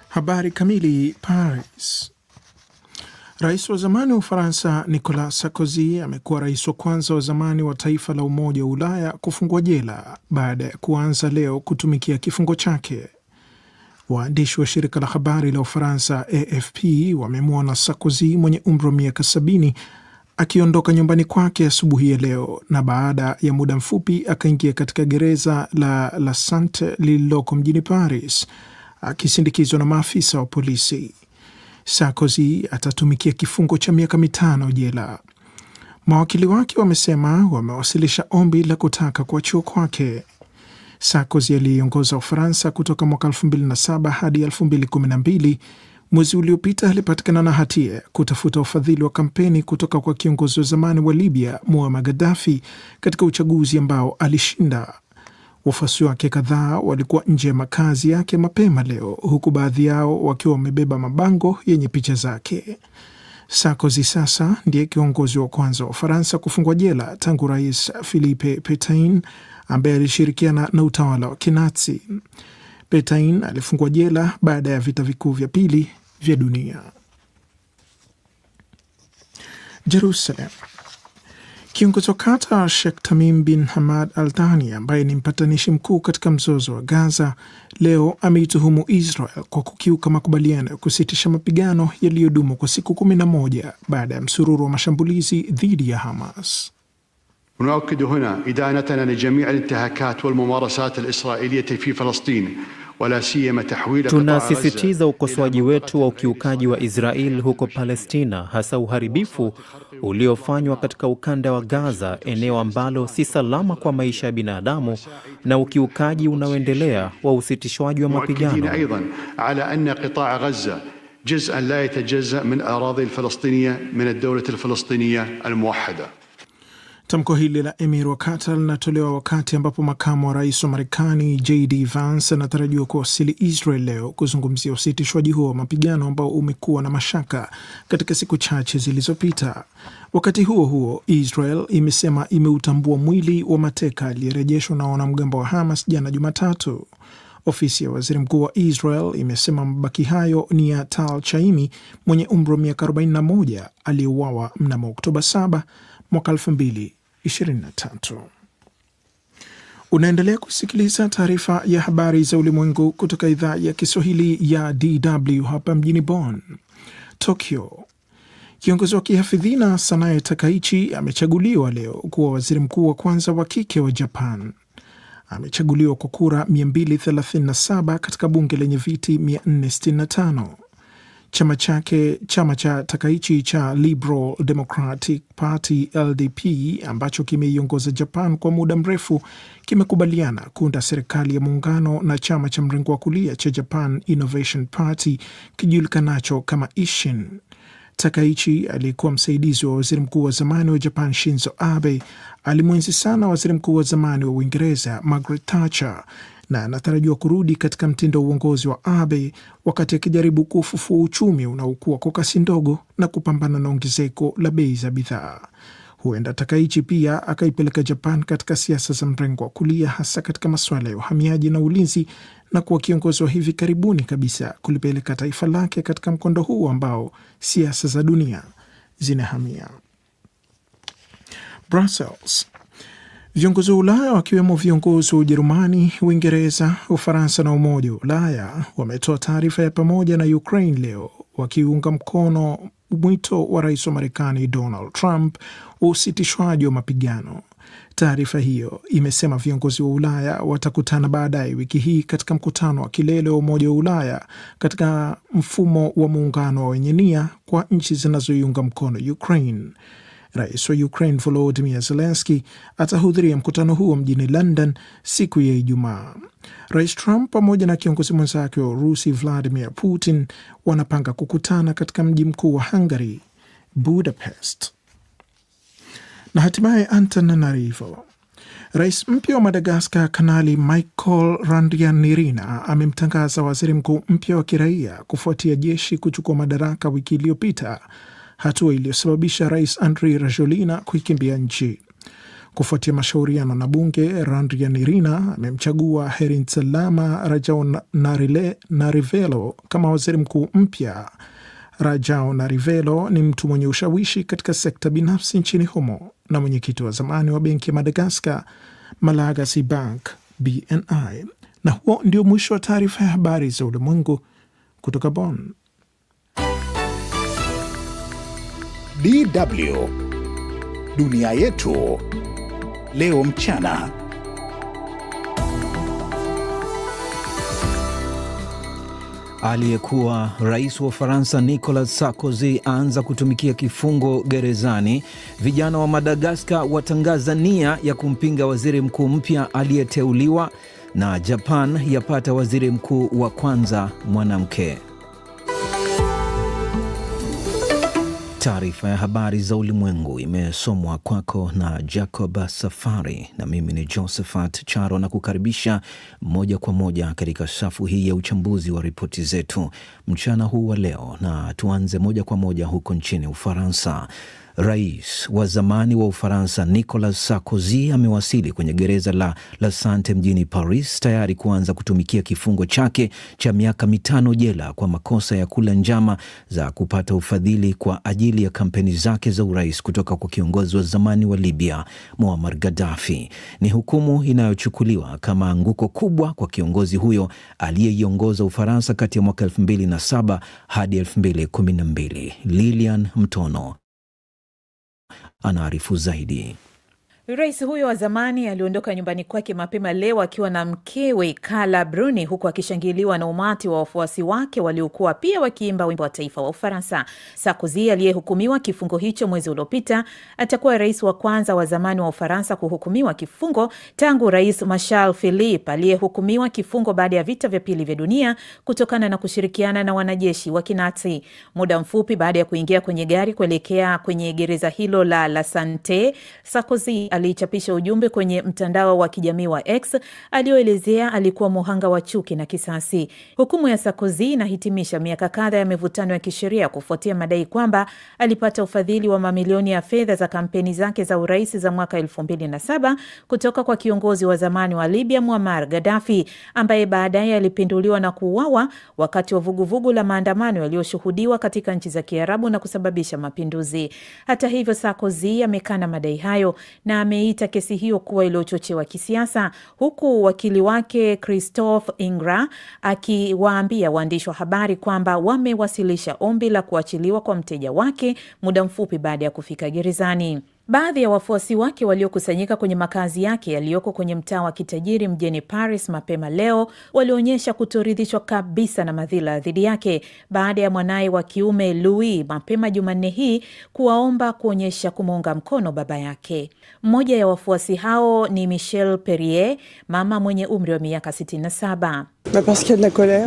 Habari kamili. Paris. Rais wa zamani wa Ufaransa Nicolas Sarkozy amekuwa rais wa kwanza wa zamani wa taifa la Umoja wa Ulaya kufungwa jela baada ya kuanza leo kutumikia kifungo chake. Waandishi wa shirika la habari la Ufaransa AFP wamemwona Sarkozy mwenye umri wa miaka 70 akiondoka nyumbani kwake asubuhi ya leo, na baada ya muda mfupi akaingia katika gereza la Sante lililoko mjini Paris akisindikizwa na maafisa wa polisi. Sarkozy atatumikia kifungo cha miaka 5 jela. Mawakili wake wamesema wamewasilisha ombi la kutaka kuachiwa kwake. Sarkozy aliongoza Ufaransa kutoka mwaka 2007 hadi 2012. Mwezi uliopita alipatikana na hatia kutafuta ufadhili wa kampeni kutoka kwa kiongozi wa zamani wa Libya Muammar Gaddafi katika uchaguzi ambao alishinda. Wafuasi wake kadhaa walikuwa nje ya makazi yake mapema leo, huku baadhi yao wakiwa wamebeba mabango yenye picha zake. Sarkozy sasa ndiye kiongozi wa kwanza wa Ufaransa kufungwa jela tangu Rais Philippe Pétain ambaye alishirikiana na utawala wa Kinazi. Pétain alifungwa jela baada ya vita vikuu vya pili vya dunia. Jerusalem. Kiongozi wa Qatar Sheikh Tamim bin Hamad Al Thani ambaye ni mpatanishi mkuu katika mzozo wa Gaza leo ameituhumu Israel kwa kukiuka makubaliano ya kusitisha mapigano yaliyodumu kwa siku 11 baada ya msururu wa mashambulizi dhidi ya Hamas. ونؤكد هنا إدانتنا لجميع الانتهاكات والممارسات الإسرائيلية في فلسطين ولا سيما تحويل قطاع غزة. Tunasisitiza ukosoaji wetu wa ukiukaji wa Israel huko Palestina, hasa uharibifu uliofanywa katika ukanda wa Gaza, eneo ambalo si salama kwa maisha ya binadamu, na ukiukaji unaoendelea wa usitishwaji wa mapigano. أيضا على أن قطاع غزة جزءا لا يتجزأ من الأراضي الفلسطينية من الدولة الفلسطينية الموحدة. Tamko hili la Emir wa Qatar linatolewa wakati ambapo makamu wa rais wa Marekani JD Vance anatarajiwa kuwasili Israel leo kuzungumzia usitishwaji huo wa mapigano ambao umekuwa na mashaka katika siku chache zilizopita. Wakati huo huo, Israel imesema imeutambua mwili wa mateka aliyerejeshwa na wanamgambo wa Hamas jana Jumatatu. Ofisi ya waziri mkuu wa Israel imesema mabaki hayo ni ya Tal Chaimi mwenye umri wa miaka 41 aliyeuawa mnamo Oktoba 7 mwaka 2023. Unaendelea kusikiliza taarifa ya habari za ulimwengu kutoka idhaa ya Kiswahili ya DW hapa mjini Bonn. Tokyo. Kiongozi wa kihafidhina Sanae Takaichi amechaguliwa leo kuwa waziri mkuu wa kwanza wa kike wa Japan. Amechaguliwa kwa kura 237 katika bunge lenye viti 465. Chama cha Takaichi cha Liberal Democratic Party LDP ambacho kimeiongoza Japan kwa muda mrefu kimekubaliana kuunda serikali ya muungano na chama cha mrengo wa kulia cha Japan Innovation Party kijulikanacho kama Ishin. Takaichi aliyekuwa msaidizi wa waziri mkuu wa zamani wa Japan Shinzo Abe alimwenzi sana waziri mkuu wa zamani wa Uingereza Margaret Thatcher na anatarajiwa kurudi katika mtindo wa uongozi wa Abe wakati akijaribu kufufua uchumi unaokuwa kwa kasi ndogo na kupambana na ongezeko la bei za bidhaa. Huenda Takaichi pia akaipeleka Japan katika siasa za mrengo wa kulia, hasa katika masuala ya uhamiaji na ulinzi, na kuwa kiongozi wa hivi karibuni kabisa kulipeleka taifa lake katika mkondo huu ambao siasa za dunia zinahamia. Brussels. Viongozi wa Ulaya wakiwemo viongozi wa Ujerumani, Uingereza, Ufaransa na Umoja wa Ulaya wametoa taarifa ya pamoja na Ukraine leo wakiunga mkono mwito wa rais wa Marekani Donald Trump wa usitishwaji wa mapigano. Taarifa hiyo imesema viongozi wa Ulaya watakutana baadaye wiki hii katika mkutano wa kilele wa Umoja wa Ulaya katika mfumo wa muungano wa wenye nia kwa nchi zinazoiunga mkono Ukraine. Rais wa Ukraine Volodymyr Zelensky atahudhuria mkutano huo mjini London siku ya Ijumaa. Rais Trump pamoja na kiongozi mwenzake wa Urusi Vladimir Putin wanapanga kukutana katika mji mkuu wa Hungary, Budapest. Na hatimaye Antananarivo. Rais mpya wa Madagascar Kanali Michael Randrianirina amemtangaza waziri mkuu mpya wa kiraia kufuatia jeshi kuchukua madaraka wiki iliyopita, hatua iliyosababisha Rais Andry Rajoelina kuikimbia nchi. Kufuatia mashauriano na bunge, Randrianirina amemchagua Herinitsalama Rajaonarivelo kama waziri mkuu mpya. Rajaonarivelo ni mtu mwenye ushawishi katika sekta binafsi nchini humo na mwenyekiti wa zamani wa benki ya Madagascar, Malagasy Bank BNI. Na huo ndio mwisho wa taarifa ya habari za ulimwengu kutoka Bonn. DW Dunia Yetu Leo Mchana. Aliyekuwa rais wa Ufaransa Nicolas Sarkozy aanza kutumikia kifungo gerezani. Vijana wa Madagascar watangaza nia ya kumpinga waziri mkuu mpya aliyeteuliwa, na Japan yapata waziri mkuu wa kwanza mwanamke. Taarifa ya habari za ulimwengu imesomwa kwako na Jacob Safari, na mimi ni Josephat Charo, na kukaribisha moja kwa moja katika safu hii ya uchambuzi wa ripoti zetu mchana huu wa leo. Na tuanze moja kwa moja huko nchini Ufaransa. Rais wa zamani wa Ufaransa Nicolas Sarkozy amewasili kwenye gereza la Sante mjini Paris tayari kuanza kutumikia kifungo chake cha miaka 5 jela kwa makosa ya kula njama za kupata ufadhili kwa ajili ya kampeni zake za urais kutoka kwa kiongozi wa zamani wa Libya Muammar Gaddafi. Ni hukumu inayochukuliwa kama anguko kubwa kwa kiongozi huyo aliyeiongoza Ufaransa kati ya mwaka 2007 hadi 2012. Lilian Mtono anaarifu zaidi. Rais huyo wa zamani aliondoka nyumbani kwake mapema leo akiwa na mkewe Carla Bruni, huku akishangiliwa na umati wa wafuasi wake waliokuwa pia wakiimba wimbo wa taifa wa Ufaransa. Sarkozy aliyehukumiwa kifungo hicho mwezi uliopita atakuwa rais wa kwanza wa zamani wa Ufaransa kuhukumiwa kifungo tangu Rais Marshal Philippe aliyehukumiwa kifungo baada ya vita vya pili vya dunia kutokana na kushirikiana na wanajeshi wa Kinazi. Muda mfupi baada ya kuingia kwenye gari kuelekea kwenye gereza hilo la Sante, Sarkozy alichapisha ujumbe kwenye mtandao wa kijamii wa X alioelezea alikuwa muhanga wa chuki na kisasi. Hukumu ya Sarkozy inahitimisha miaka kadhaa ya mivutano ya kisheria kufuatia madai kwamba alipata ufadhili wa mamilioni ya fedha za kampeni zake za urais za mwaka 2007 kutoka kwa kiongozi wa zamani wa Libya Muammar Gaddafi, ambaye baadaye alipinduliwa na kuuawa wakati wa vuguvugu la maandamano yaliyoshuhudiwa katika nchi za Kiarabu na kusababisha mapinduzi. Hata hivyo, Sarkozy amekana madai hayo na ameita kesi hiyo kuwa iliyochochewa kisiasa, huku wakili wake Christophe Ingra akiwaambia waandishi wa habari kwamba wamewasilisha ombi la kuachiliwa kwa mteja wake muda mfupi baada ya kufika gerezani. Baadhi ya wafuasi wake waliokusanyika kwenye makazi yake yaliyoko kwenye mtaa wa kitajiri mjini Paris mapema leo walionyesha kutoridhishwa kabisa na madhila dhidi yake baada ya mwanae wa kiume Louis mapema Jumanne hii kuwaomba kuonyesha kumuunga mkono baba yake. Mmoja ya wafuasi hao ni Michel Perrier, mama mwenye umri wa miaka 67.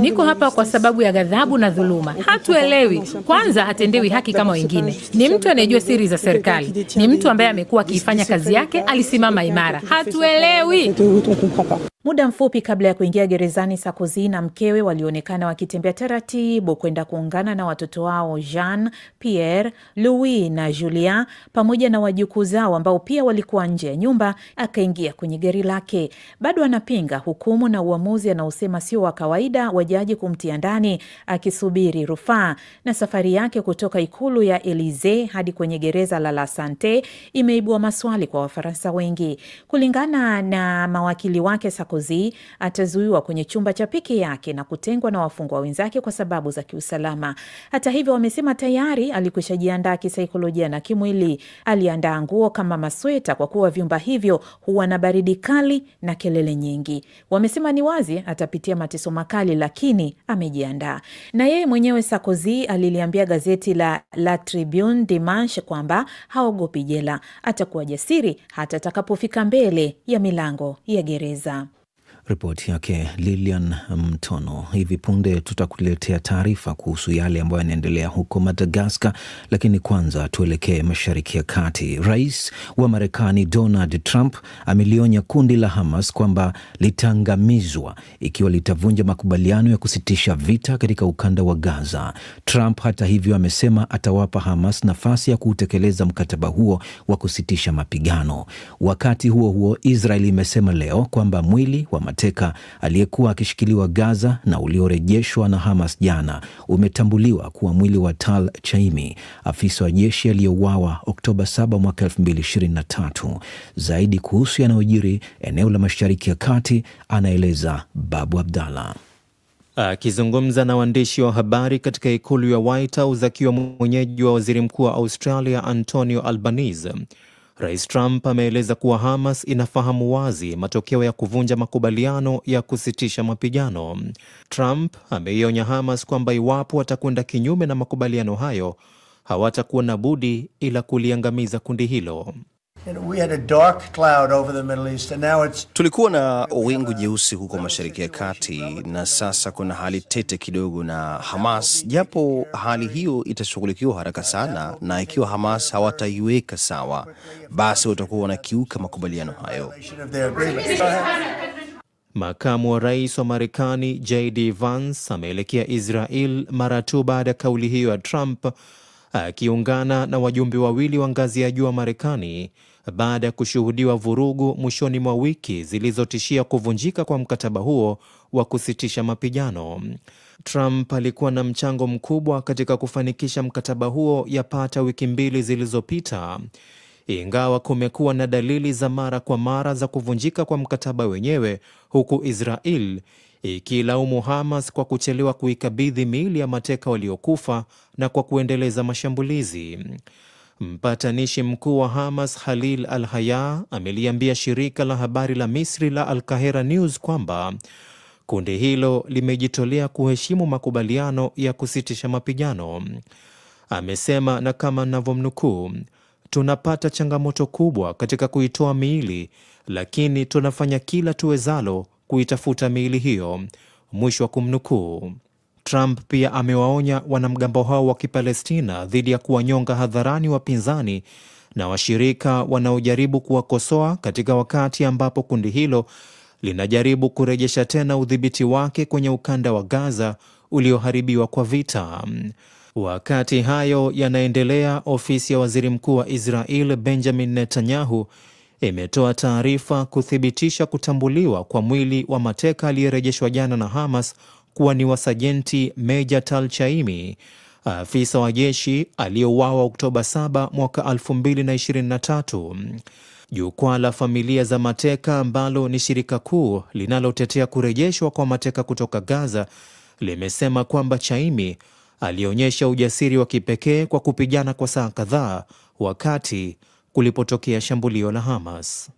Niko hapa kwa sababu ya ghadhabu na dhuluma. Hatuelewi. Kwanza, hatendewi haki kama wengine. Ni mtu anayejua siri za serikali. Ni mtu ambaye amekuwa akifanya kazi yake, alisimama imara. Hatuelewi. Muda mfupi kabla ya kuingia gerezani, Sarkozy na mkewe walionekana wakitembea taratibu kwenda kuungana na watoto wao Jean, Pierre, Louis na Julien pamoja na wajukuu zao ambao pia walikuwa nje ya nyumba. Akaingia kwenye gari lake. Bado anapinga hukumu na uamuzi anaosema sio wa kawaida wa jaji kumtia ndani, akisubiri rufaa. Na safari yake kutoka ikulu ya Elysee hadi kwenye gereza la Sante imeibua maswali kwa Wafaransa wengi. Kulingana na mawakili wake, Sarkozy atazuiwa kwenye chumba cha pekee yake na kutengwa na wafungwa wenzake kwa sababu za kiusalama. Hata hivyo, wamesema tayari alikwishajiandaa kisaikolojia na kimwili. Aliandaa nguo kama masweta kwa kuwa vyumba hivyo huwa na baridi kali na kelele nyingi. Wamesema ni wazi atapitia mateso makali, lakini amejiandaa. Na yeye mwenyewe Sarkozy aliliambia gazeti la Tribune Dimanche kwamba haogopi jela, atakuwa jasiri hata atakapofika mbele ya milango ya gereza. Ripoti yake Lilian Mtono. Hivi punde tutakuletea taarifa kuhusu yale ambayo yanaendelea huko Madagascar, lakini kwanza tuelekee Mashariki ya Kati. Rais wa Marekani Donald Trump amelionya kundi la Hamas kwamba litaangamizwa ikiwa litavunja makubaliano ya kusitisha vita katika ukanda wa Gaza. Trump hata hivyo amesema atawapa Hamas nafasi ya kutekeleza mkataba huo wa kusitisha mapigano. Wakati huo huo, Israel imesema leo kwamba mwili wa mateka aliyekuwa akishikiliwa Gaza na uliorejeshwa na Hamas jana umetambuliwa kuwa mwili wa Tal Chaimi, afisa wa jeshi aliyeuawa Oktoba 7 mwaka 2023. Zaidi kuhusu yanayojiri eneo la Mashariki ya Kati anaeleza Babu Abdallah. Akizungumza na waandishi wa habari katika ikulu ya White House akiwa mwenyeji wa waziri mkuu wa Australia Antonio Albanese, Rais Trump ameeleza kuwa Hamas inafahamu wazi matokeo ya kuvunja makubaliano ya kusitisha mapigano. Trump ameionya Hamas kwamba iwapo watakwenda kinyume na makubaliano hayo, hawatakuwa na budi ila kuliangamiza kundi hilo. Tulikuwa na wingu jeusi huko Mashariki ya Kati na sasa kuna hali tete kidogo na Hamas, japo hali hiyo itashughulikiwa haraka sana, na ikiwa Hamas hawataiweka sawa, basi watakuwa wanakiuka makubaliano hayo. Makamu wa rais wa Marekani J.D. Vance ameelekea Israel mara tu baada ya kauli hiyo ya Trump, akiungana na wajumbe wawili wa ngazi ya juu wa Marekani baada ya kushuhudiwa vurugu mwishoni mwa wiki zilizotishia kuvunjika kwa mkataba huo wa kusitisha mapigano. Trump alikuwa na mchango mkubwa katika kufanikisha mkataba huo yapata wiki mbili zilizopita, ingawa kumekuwa na dalili za mara kwa mara za kuvunjika kwa mkataba wenyewe, huku Israel ikilaumu Hamas kwa kuchelewa kuikabidhi miili ya mateka waliokufa na kwa kuendeleza mashambulizi. Mpatanishi mkuu wa Hamas Khalil Al-Haya ameliambia shirika la habari la Misri la Al-Kahera News kwamba kundi hilo limejitolea kuheshimu makubaliano ya kusitisha mapigano. Amesema, na kama ninavyomnukuu, tunapata changamoto kubwa katika kuitoa miili, lakini tunafanya kila tuwezalo kuitafuta miili hiyo, mwisho wa kumnukuu. Trump pia amewaonya wanamgambo hao wa Kipalestina dhidi ya kuwanyonga hadharani wapinzani na washirika wanaojaribu kuwakosoa katika wakati ambapo kundi hilo linajaribu kurejesha tena udhibiti wake kwenye ukanda wa Gaza ulioharibiwa kwa vita. Wakati hayo yanaendelea, ofisi ya waziri mkuu wa Israel Benjamin Netanyahu imetoa taarifa kuthibitisha kutambuliwa kwa mwili wa mateka aliyerejeshwa jana na Hamas kuwa ni wa Sajenti Meja Tal Chaimi, afisa wa jeshi aliyeuawa Oktoba 7 mwaka 2023. Jukwaa la familia za mateka, ambalo ni shirika kuu linalotetea kurejeshwa kwa mateka kutoka Gaza, limesema kwamba Chaimi alionyesha ujasiri wa kipekee kwa kupigana kwa saa kadhaa wakati kulipotokea shambulio la Hamas.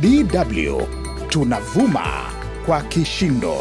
DW tunavuma kwa kishindo.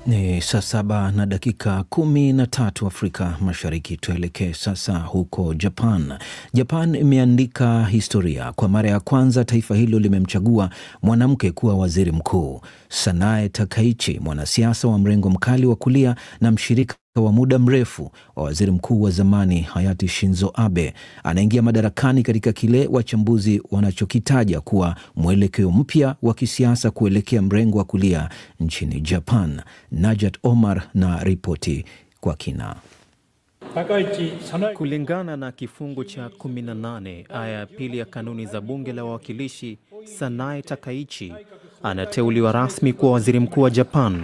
Ni saa 7 na dakika 13 Afrika Mashariki. Tuelekee sasa huko Japan. Japan imeandika historia. Kwa mara ya kwanza taifa hilo limemchagua mwanamke kuwa waziri mkuu. Sanae Takaichi, mwanasiasa wa mrengo mkali wa kulia na mshirika wa muda mrefu wa waziri mkuu wa zamani hayati Shinzo Abe, anaingia madarakani katika kile wachambuzi wanachokitaja kuwa mwelekeo mpya wa kisiasa kuelekea mrengo wa kulia nchini Japan. Najat Omar na ripoti kwa kina. Kulingana na kifungu cha 18 aya ya pili ya kanuni za bunge la wawakilishi, Sanae Takaichi anateuliwa rasmi kuwa waziri mkuu wa Japan.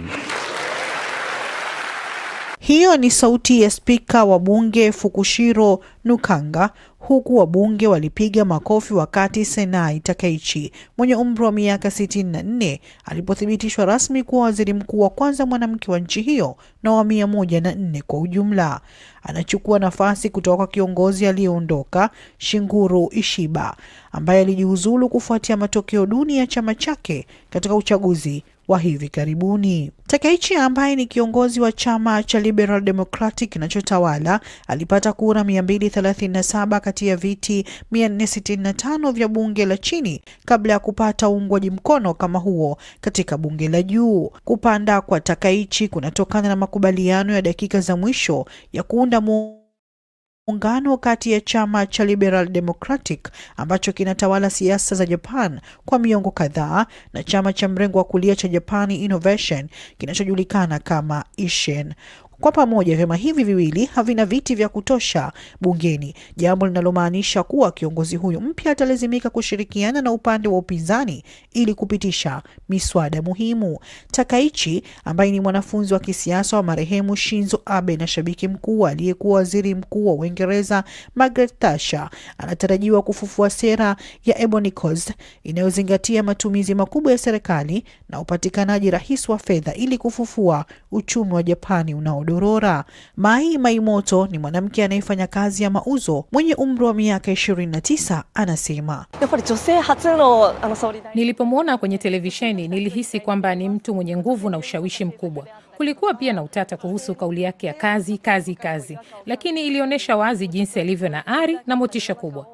Hiyo ni sauti ya spika wa bunge Fukushiro Nukanga, huku wabunge walipiga makofi wakati Sanae Takaichi mwenye umri wa miaka 64 alipothibitishwa rasmi kuwa waziri mkuu wa kwanza mwanamke wa nchi hiyo na wa 104 kwa ujumla. Anachukua nafasi kutoka kwa kiongozi aliyeondoka Shinguru Ishiba, ambaye alijiuzulu kufuatia matokeo duni ya chama chake katika uchaguzi wa hivi karibuni. Takaichi, ambaye ni kiongozi wa chama cha Liberal Democratic kinachotawala, alipata kura 237 kati ya viti 465 vya bunge la chini kabla ya kupata uungwaji mkono kama huo katika bunge la juu. Kupanda kwa Takaichi kunatokana na makubaliano ya dakika za mwisho ya kuunda muungano kati ya chama cha Liberal Democratic ambacho kinatawala siasa za Japan kwa miongo kadhaa na chama cha mrengo wa kulia cha Japan Innovation kinachojulikana kama Ishin. Kwa pamoja vyama hivi viwili havina viti vya kutosha bungeni, jambo linalomaanisha kuwa kiongozi huyu mpya atalazimika kushirikiana na upande wa upinzani ili kupitisha miswada muhimu. Takaichi, ambaye ni mwanafunzi wa kisiasa wa marehemu Shinzo Abe na shabiki mkuu aliyekuwa waziri mkuu wa Uingereza Margaret Thatcher, anatarajiwa kufufua sera ya Ebony Cost inayozingatia matumizi makubwa ya serikali na upatikanaji rahisi wa fedha ili kufufua uchumi wa Japani unaodorora. Mai Maimoto ni mwanamke anayefanya kazi ya mauzo mwenye umri wa miaka 29, anasema, nilipomwona kwenye televisheni nilihisi kwamba ni mtu mwenye nguvu na ushawishi mkubwa. Kulikuwa pia na utata kuhusu kauli yake ya kazi, lakini ilionyesha wazi jinsi alivyo na ari na motisha kubwa.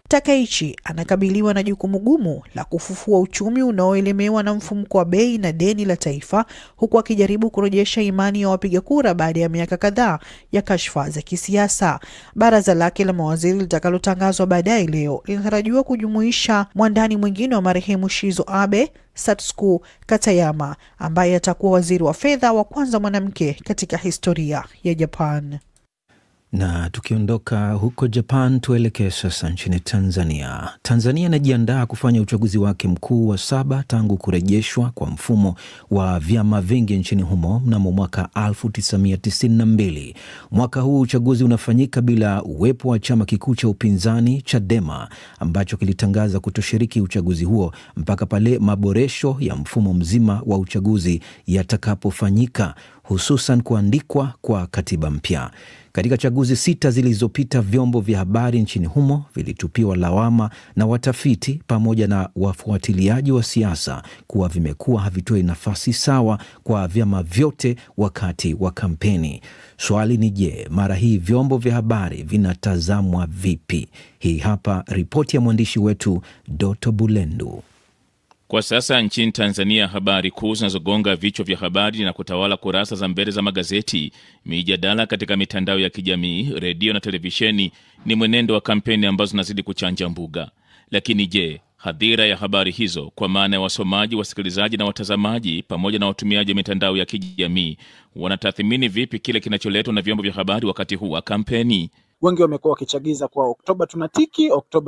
Takaichi anakabiliwa na jukumu gumu la kufufua uchumi unaoelemewa na mfumuko wa bei na deni la taifa, huku akijaribu kurejesha imani ya wapiga kura baada ya miaka kadhaa ya kashfa za kisiasa. Baraza lake la mawaziri litakalotangazwa baadaye leo linatarajiwa kujumuisha mwandani mwingine wa marehemu Shinzo Abe, Satsuko Katayama, ambaye atakuwa waziri wa fedha wa kwanza mwanamke katika historia ya Japan. Na tukiondoka huko Japan, tuelekee sasa nchini Tanzania. Tanzania inajiandaa kufanya uchaguzi wake mkuu wa 7 tangu kurejeshwa kwa mfumo wa vyama vingi nchini humo mnamo mwaka 1992. Mwaka huu uchaguzi unafanyika bila uwepo wa chama kikuu cha upinzani Chadema ambacho kilitangaza kutoshiriki uchaguzi huo mpaka pale maboresho ya mfumo mzima wa uchaguzi yatakapofanyika, hususan kuandikwa kwa katiba mpya. Katika chaguzi 6 zilizopita, vyombo vya habari nchini humo vilitupiwa lawama na watafiti pamoja na wafuatiliaji wa siasa kuwa vimekuwa havitoi nafasi sawa kwa vyama vyote wakati wa kampeni. Swali ni je, mara hii vyombo vya habari vinatazamwa vipi? Hii hapa ripoti ya mwandishi wetu Doto Bulendu. Kwa sasa nchini Tanzania, habari kuu zinazogonga vichwa vya habari na kutawala kurasa za mbele za magazeti, mijadala katika mitandao ya kijamii, redio na televisheni ni mwenendo wa kampeni ambazo zinazidi kuchanja mbuga. Lakini je, hadhira ya habari hizo, kwa maana ya wasomaji, wasikilizaji na watazamaji pamoja na watumiaji wa mitandao ya kijamii, wanatathmini vipi kile kinacholetwa na vyombo vya habari wakati huu wa kampeni? Wengi wamekuwa wakichagiza kwa Oktoba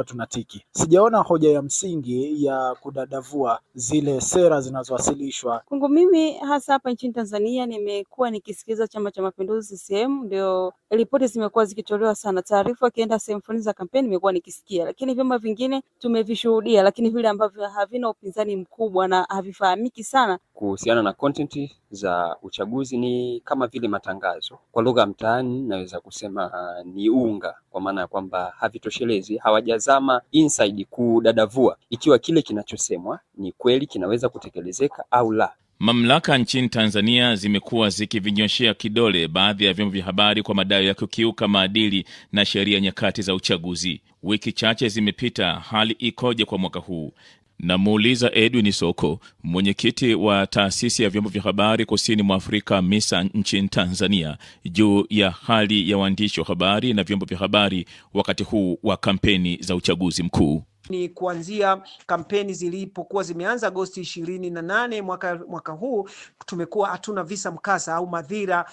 tunatiki. Sijaona hoja ya msingi ya kudadavua zile sera zinazowasilishwa. Kwangu mimi, hasa hapa nchini Tanzania, nimekuwa nikisikiliza Chama cha Mapinduzi CCM, ndio ripoti zimekuwa zikitolewa sana. Taarifa kienda sehemu fulani za kampeni nimekuwa nikisikia, lakini vyama vingine tumevishuhudia, lakini vile ambavyo havina upinzani mkubwa na havifahamiki sana. Kuhusiana na content za uchaguzi ni kama vile matangazo. Kwa lugha mtaani naweza kusema ni unga, kwa maana ya kwamba havitoshelezi, hawajazama inside kudadavua ikiwa kile kinachosemwa ni kweli kinaweza kutekelezeka au la. Mamlaka nchini Tanzania zimekuwa zikivinyoshea kidole baadhi ya vyombo vya habari kwa madai ya kukiuka maadili na sheria nyakati za uchaguzi. Wiki chache zimepita, hali ikoje kwa mwaka huu? Namuuliza Edwin Soko, mwenyekiti wa taasisi ya vyombo vya habari kusini mwa Afrika MISA nchini Tanzania, juu ya hali ya waandishi wa habari na vyombo vya habari wakati huu wa kampeni za uchaguzi mkuu. Ni kuanzia kampeni zilipokuwa zimeanza Agosti 28 mwaka huu, tumekuwa hatuna visa mkasa au madhira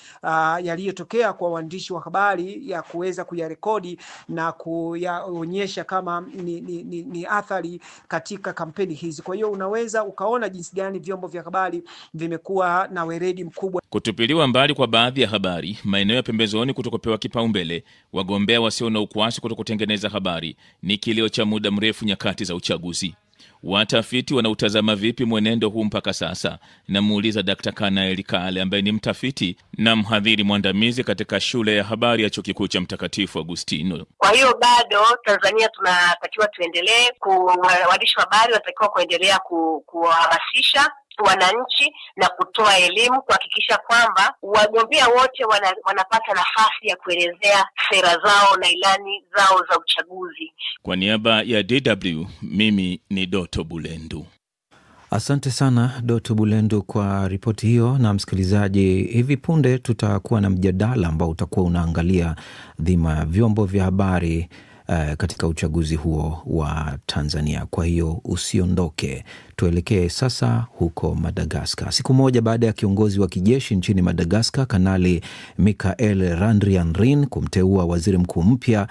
yaliyotokea kwa waandishi wa habari ya kuweza kuyarekodi na kuyaonyesha kama ni athari katika kampeni hizi. Kwa hiyo unaweza ukaona jinsi gani vyombo vya habari vimekuwa na weledi mkubwa. Kutupiliwa mbali kwa baadhi ya habari, maeneo ya pembezoni kutokupewa kipaumbele, wagombea wasio na ukwasi kutokutengeneza habari, ni kilio cha muda mrefu nyakati za uchaguzi. Watafiti wanautazama vipi mwenendo huu mpaka sasa? Namuuliza Dr. Kanaeli Kale ambaye ni mtafiti na mhadhiri mwandamizi katika shule ya habari ya Chuo Kikuu cha Mtakatifu Agustino. Kwa hiyo bado Tanzania tunatakiwa tuendelee, waandishi wa habari wanatakiwa kuendelea kuhamasisha wananchi na kutoa elimu kuhakikisha kwamba wagombea wote wanapata nafasi ya kuelezea sera zao na ilani zao za uchaguzi. Kwa niaba ya DW, mimi ni Doto Bulendu. Asante sana Doto Bulendu kwa ripoti hiyo. Na msikilizaji, hivi punde tutakuwa na mjadala ambao utakuwa unaangalia dhima ya vyombo vya habari katika uchaguzi huo wa Tanzania. Kwa hiyo usiondoke. Tuelekee sasa huko Madagascar. Siku moja baada ya kiongozi wa kijeshi nchini Madagascar, Kanali Mikael Randrianrina kumteua waziri mkuu mpya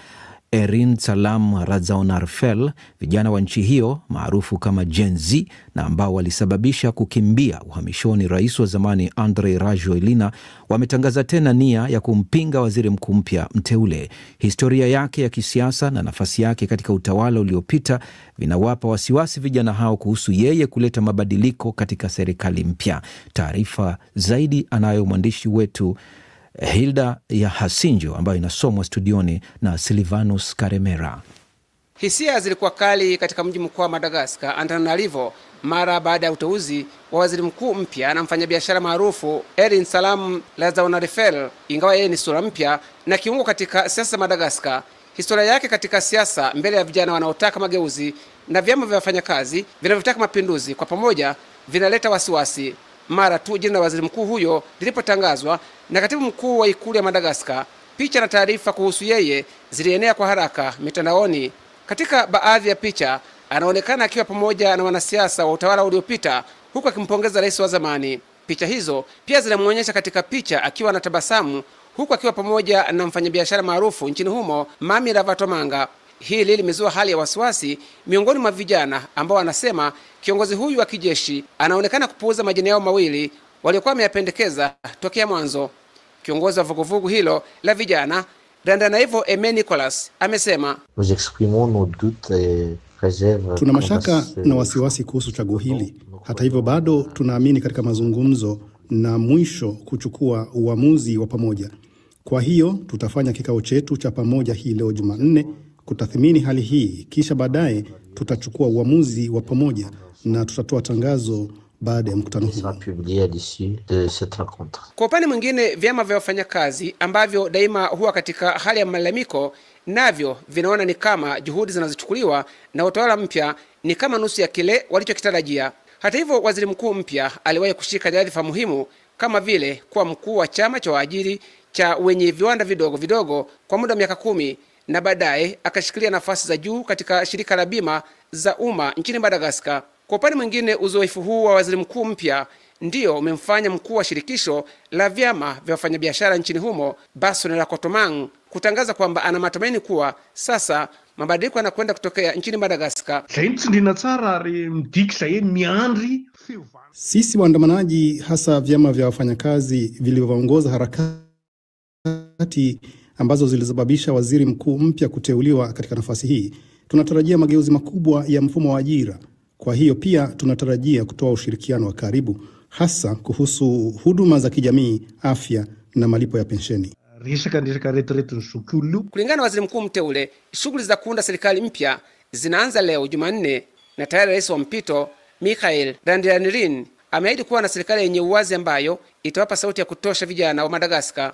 Erinsalam Radzaonarfel, vijana wa nchi hiyo maarufu kama Gen Z na ambao walisababisha kukimbia uhamishoni rais wa zamani Andry Rajoelina, wametangaza tena nia ya kumpinga waziri mkuu mpya mteule. Historia yake ya kisiasa na nafasi yake katika utawala uliopita vinawapa wasiwasi vijana hao kuhusu yeye kuleta mabadiliko katika serikali mpya. Taarifa zaidi anayo mwandishi wetu Hilda ya Hasinjo ambayo inasomwa studioni na Silvanus Karemera. Hisia zilikuwa kali katika mji mkuu wa Madagascar, Antananarivo, mara baada ya uteuzi wa waziri mkuu mpya na mfanyabiashara maarufu Erinsalam Radzaonarfel. Ingawa yeye ni sura mpya na kiungo katika siasa Madagascar, historia yake katika siasa mbele ya vijana wanaotaka mageuzi na vyama vya wafanyakazi vinavyotaka mapinduzi kwa pamoja vinaleta wasiwasi. Mara tu jina la waziri mkuu huyo lilipotangazwa na katibu mkuu wa ikulu ya Madagascar, picha na taarifa kuhusu yeye zilienea kwa haraka mitandaoni. Katika baadhi ya picha anaonekana akiwa pamoja na wanasiasa wa utawala uliopita huku akimpongeza rais wa zamani. Picha hizo pia zinamuonyesha katika picha akiwa anatabasamu huku akiwa pamoja na mfanyabiashara maarufu nchini humo Mami Ravatomanga. Hili limezua hali ya wasiwasi miongoni mwa vijana ambao wanasema kiongozi huyu wa kijeshi anaonekana kupuuza majina yao mawili waliokuwa wameyapendekeza tokea mwanzo. Kiongozi wa vuguvugu hilo la vijana Randrianrina Aimé Nicolas amesema, tuna mashaka na wasiwasi kuhusu chaguo hili. Hata hivyo bado tunaamini katika mazungumzo na mwisho kuchukua uamuzi wa pamoja. Kwa hiyo tutafanya kikao chetu cha pamoja hii leo Jumanne kutathmini hali hii, kisha baadaye tutachukua uamuzi wa pamoja na tutatoa tangazo baada ya mkutano huu. Kwa upande mwingine, vyama vya wafanyakazi ambavyo daima huwa katika hali ya malalamiko navyo vinaona ni kama juhudi zinazochukuliwa na utawala mpya ni kama nusu ya kile walichokitarajia. Hata hivyo, waziri mkuu mpya aliwahi kushika nyadhifa muhimu kama vile kuwa mkuu wa chama cha waajiri cha wenye viwanda vidogo vidogo kwa muda wa miaka 10 na baadaye akashikilia nafasi za juu katika shirika la bima za umma nchini Madagascar. Kwa upande mwingine, uzoefu huu wa waziri mkuu mpya ndio umemfanya mkuu wa shirikisho la vyama vya wafanyabiashara nchini humo Basson Rakotomang kutangaza kwamba ana matumaini kuwa sasa mabadiliko yanakwenda kutokea nchini Madagascar. Sisi waandamanaji, hasa vyama vya wafanyakazi vilivyoongoza harakati ambazo zilisababisha waziri mkuu mpya kuteuliwa katika nafasi hii, tunatarajia mageuzi makubwa ya mfumo wa ajira. Kwa hiyo pia tunatarajia kutoa ushirikiano wa karibu, hasa kuhusu huduma za kijamii, afya na malipo ya pensheni. Kulingana na waziri mkuu mteule, shughuli za kuunda serikali mpya zinaanza leo Jumanne, na tayari rais wa mpito Mikael Randrianrina ameahidi kuwa na serikali yenye uwazi ambayo itawapa sauti ya kutosha vijana wa Madagascar.